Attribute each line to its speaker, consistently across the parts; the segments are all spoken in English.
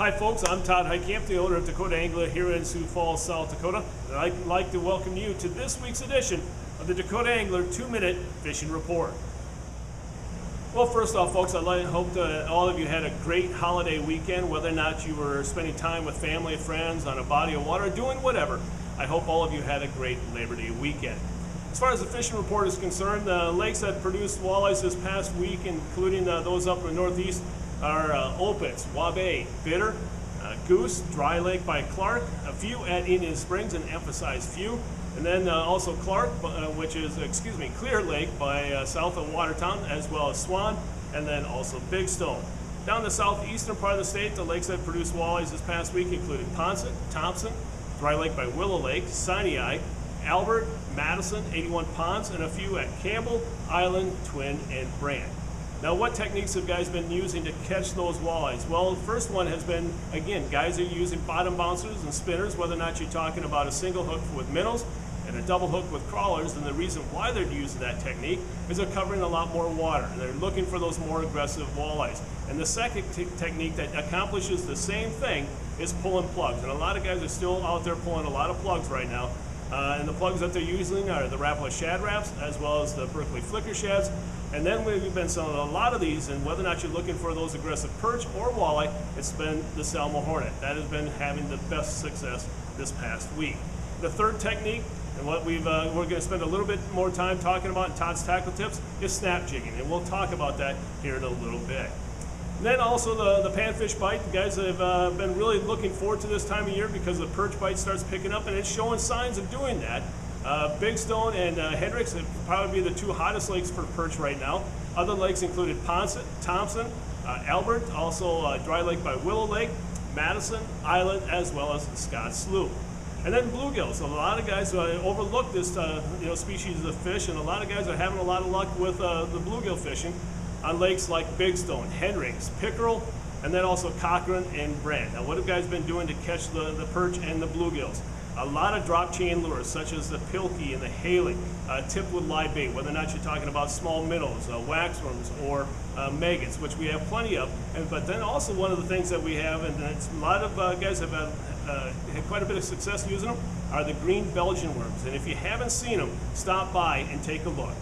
Speaker 1: Hi folks, I'm Todd Heitkamp, the owner of Dakota Angler here in Sioux Falls, South Dakota. And I'd like to welcome you to this week's edition of the Dakota Angler 2-Minute Fishing Report. Well, first off folks, I hope that all of you had a great holiday weekend, whether or not you were spending time with family and friends on a body of water, doing whatever. I hope all of you had a great Labor Day weekend. As far as the fishing report is concerned, the lakes that produced walleyes this past week, including those up in the northeast, are Opitz, Wabae, Bitter, Goose, Dry Lake by Clark, a few at Indian Springs, an emphasized few, and then also Clark, Clear Lake by south of Watertown, as well as Swan, and then also Big Stone. Down the southeastern part of the state, the lakes that produced walleyes this past week included Ponset, Thompson, Dry Lake by Willow Lake, Sinai, Albert, Madison, 81 Ponds, and a few at Campbell, Island, Twin, and Brand. Now, what techniques have guys been using to catch those walleyes? Well, the first one has been, again, guys are using bottom bouncers and spinners, whether or not you're talking about a single hook with minnows and a double hook with crawlers. And the reason why they're using that technique is they're covering a lot more water and they're looking for those more aggressive walleyes. And the second technique that accomplishes the same thing is pulling plugs. And a lot of guys are still out there pulling a lot of plugs right now. And the plugs that they're using are the Rapala Shad Wraps as well as the Berkeley Flicker Shads. And then we've been selling a lot of these, and whether or not you're looking for those aggressive perch or walleye, it's been the Salmo Hornet. That has been having the best success this past week. The third technique, and what we're going to spend a little bit more time talking about in Todd's Tackle Tips, is snap jigging, and we'll talk about that here in a little bit. And then also the panfish bite. The guys have been really looking forward to this time of year because the perch bite starts picking up and it's showing signs of doing that. Big Stone and Hendricks would probably be the two hottest lakes for perch right now. Other lakes included Ponset, Thompson, Albert, also Dry Lake by Willow Lake, Madison, Island, as well as Scott Slough. And then bluegills. A lot of guys overlook this species of fish, and a lot of guys are having a lot of luck with the bluegill fishing on lakes like Big Stone, Hendricks, Pickerel, and then also Cochran and Brand. Now, what have guys been doing to catch the perch and the bluegills? A lot of drop chain lures, such as the Pilkey and the Haley, tipped with live bait, whether or not you're talking about small minnows, waxworms, or maggots, which we have plenty of. But then also one of the things that we have, and a lot of guys have had quite a bit of success using them, are the green Belgian worms. And if you haven't seen them, stop by and take a look.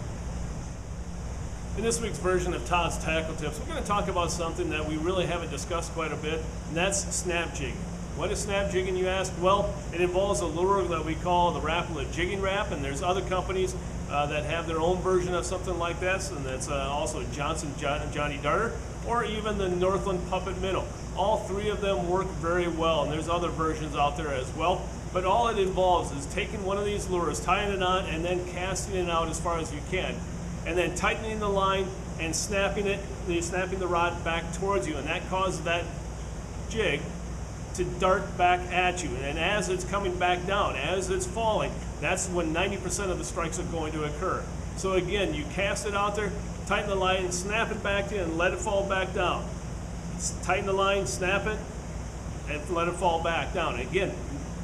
Speaker 1: In this week's version of Todd's Tackle Tips, we're going to talk about something that we really haven't discussed quite a bit, and that's snap jigging. What is snap jigging, you ask? Well, it involves a lure that we call the Rapala Jigging Wrap, and there's other companies that have their own version of something like this, and that's also Johnny Darter, or even the Northland Puppet Minnow. All three of them work very well, and there's other versions out there as well. But all it involves is taking one of these lures, tying it on, and then casting it out as far as you can, and then tightening the line and snapping the rod back towards you, and that causes that jig to dart back at you. And as it's coming back down, as it's falling, that's when 90% of the strikes are going to occur. So again, you cast it out there, tighten the line, snap it back in, and let it fall back down. Tighten the line, snap it, and let it fall back down. Again,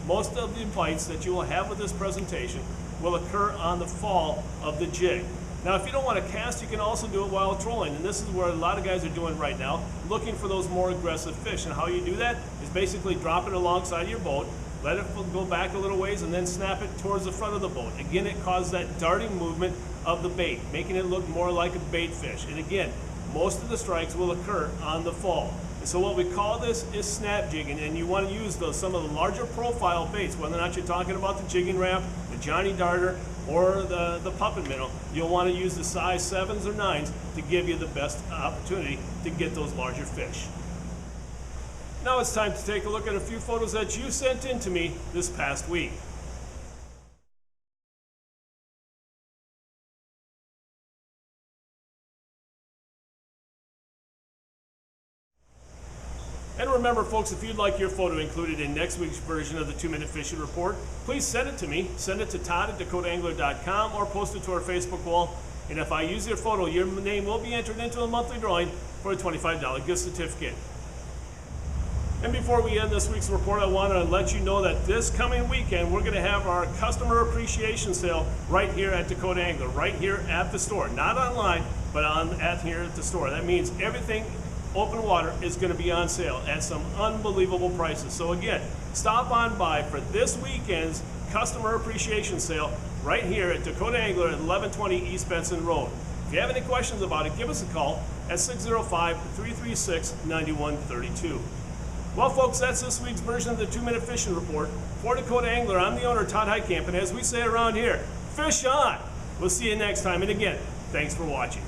Speaker 1: most of the bites that you will have with this presentation will occur on the fall of the jig. Now, if you don't want to cast, you can also do it while trolling, and this is where a lot of guys are doing right now, looking for those more aggressive fish. And how you do that is basically drop it alongside your boat, let it go back a little ways, and then snap it towards the front of the boat. Again, it causes that darting movement of the bait, making it look more like a bait fish. And again, most of the strikes will occur on the fall. And so what we call this is snap jigging, and you want to use some of the larger profile baits, whether or not you're talking about the jigging wrap, the Johnny Darter, or the puppet minnow. You'll want to use the size 7s or 9s to give you the best opportunity to get those larger fish. Now it's time to take a look at a few photos that you sent in to me this past week. And remember folks, if you'd like your photo included in next week's version of the 2-Minute Fishing Report, please send it to me. Send it to todd@dakotaangler.com or post it to our Facebook wall. And if I use your photo, your name will be entered into a monthly drawing for a $25 gift certificate. And before we end this week's report, I want to let you know that this coming weekend, we're going to have our customer appreciation sale right here at Dakota Angler, right here at the store. Not online, but here at the store. That means everything open water is going to be on sale at some unbelievable prices. So again, stop on by for this weekend's customer appreciation sale right here at Dakota Angler at 1120 East Benson Road. If you have any questions about it, give us a call at 605-336-9132. Well, folks, that's this week's version of the 2-Minute Fishing Report. For Dakota Angler, I'm the owner, Todd Heitkamp, and as we say around here, fish on! We'll see you next time, and again, thanks for watching.